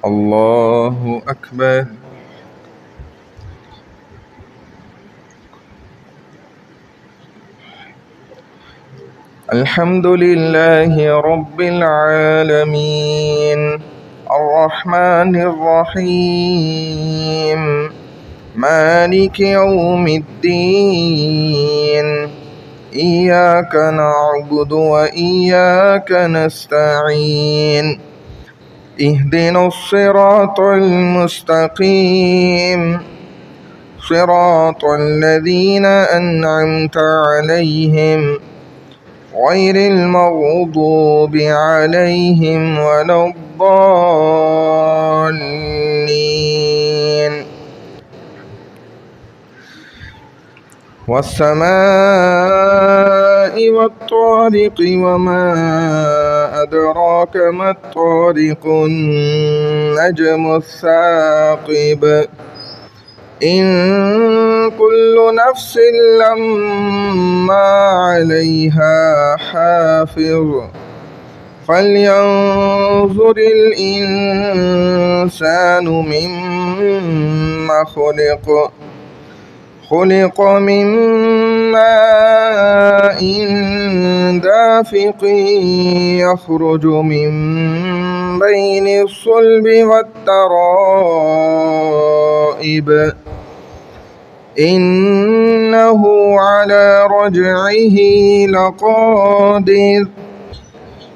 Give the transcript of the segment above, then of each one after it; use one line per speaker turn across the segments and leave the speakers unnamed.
الله أكبر. الحمد لله رب العالمين الرحمن الرحيم مالك يوم الدين إياك نعبد وإياك نستعين اهدنا الصراط المستقيم صراط الذين أنعمت عليهم غير المغضوب عليهم ولا الضالين. والسماء والطارق وما أدراك ما الطارق النجم الثاقب إن كل نفس لما عليها حافظ فلينظر الإنسان مما خلق من ماء دافق يخرج من بين الصلب والترائب إنه على رجعه لقادر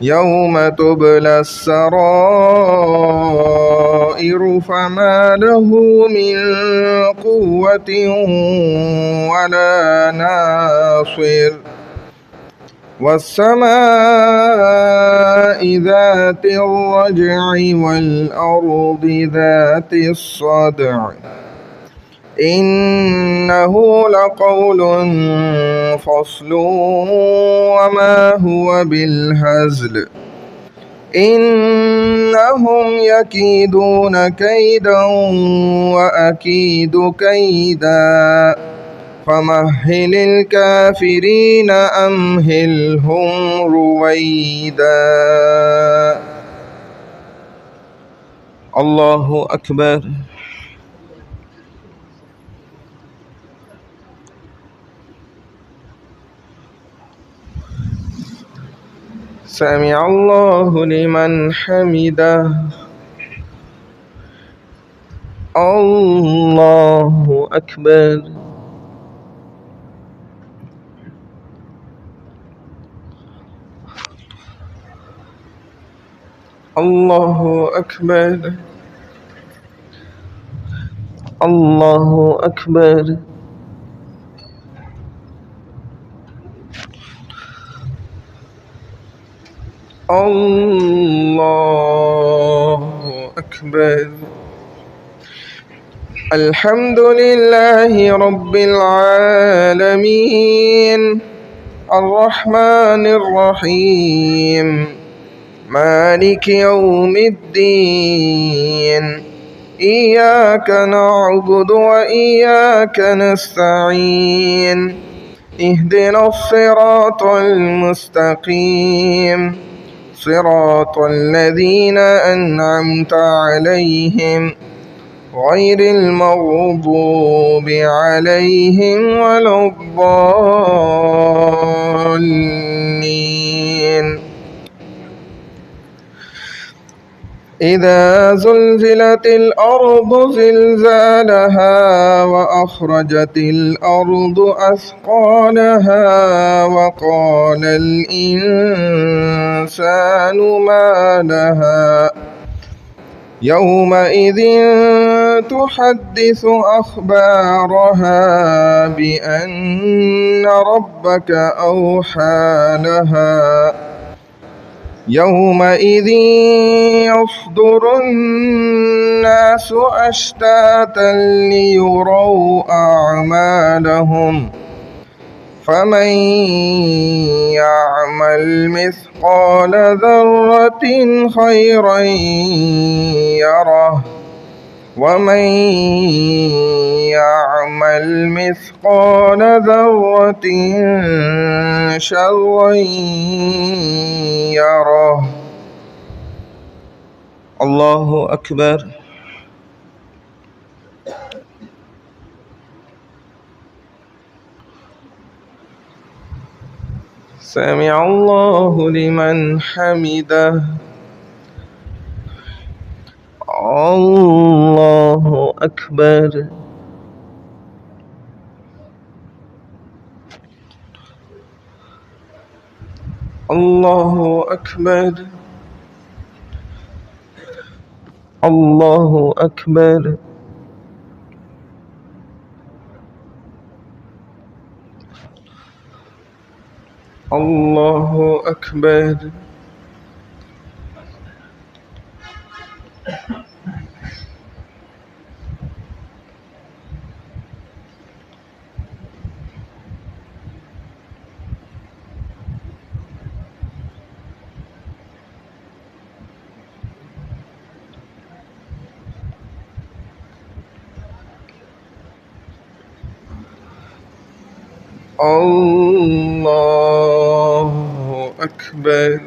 يوم تبلى السرائر فما له من قوة ولا ناصر والسماء ذات الرجع والأرض ذات الصدع إنه لقول فصل وما هو بالهزل إنهم يكيدون كيدا وأكيد كيدا فمهل الكافرين أمهلهم رويدا. الله أكبر. سمع الله لمن حمده. الله أكبر. الله أكبر. الله أكبر. الله أكبر. الحمد لله رب العالمين الرحمن الرحيم مالك يوم الدين إياك نعبد وإياك نستعين اهدنا الصراط المستقيم صراط الذين أنعمت عليهم غير المغضوب عليهم ولا الضالين. إذا زلزلت الأرض زلزالها وأخرجت الأرض أثقالها وقال الإنسان ما لها يومئذ تحدث أخبارها بأن ربك أوحى لها يومئذ يصدر الناس أشتاتا ليروا أعمالهم فمن يعمل مثقال ذرة خيرا يره ومن يعمل مثقال ذرة شرا يره. الله أكبر. سمع الله لمن حمده. الله أكبر. الله أكبر. الله أكبر. الله أكبر. الله أكبر.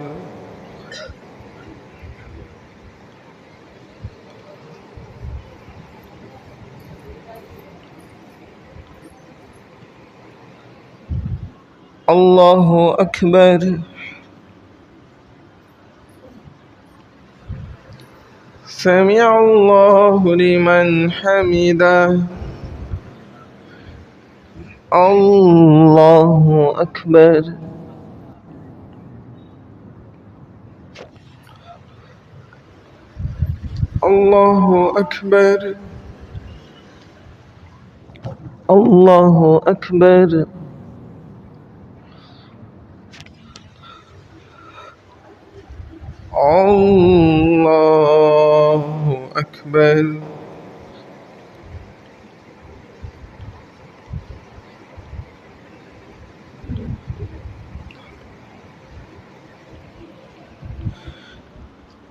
الله أكبر. سمع الله لمن حمده. الله أكبر. الله أكبر. الله أكبر. الله أكبر.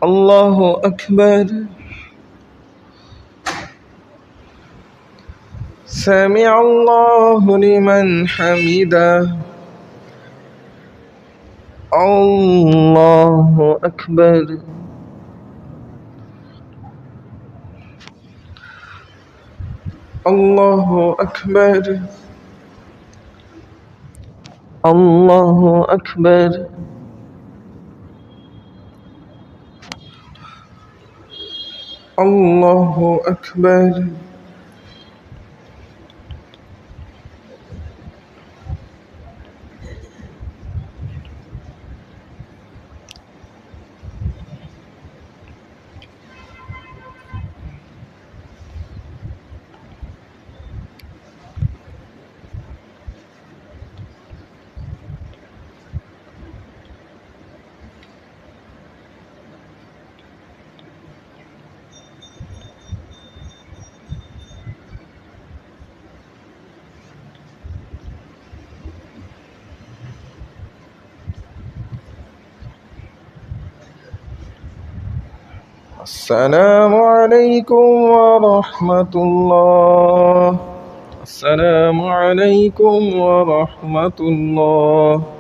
الله أكبر. سمع الله لمن حمده. الله أكبر. الله أكبر. الله أكبر. الله أكبر. السلام عليكم ورحمة الله. السلام عليكم ورحمة الله.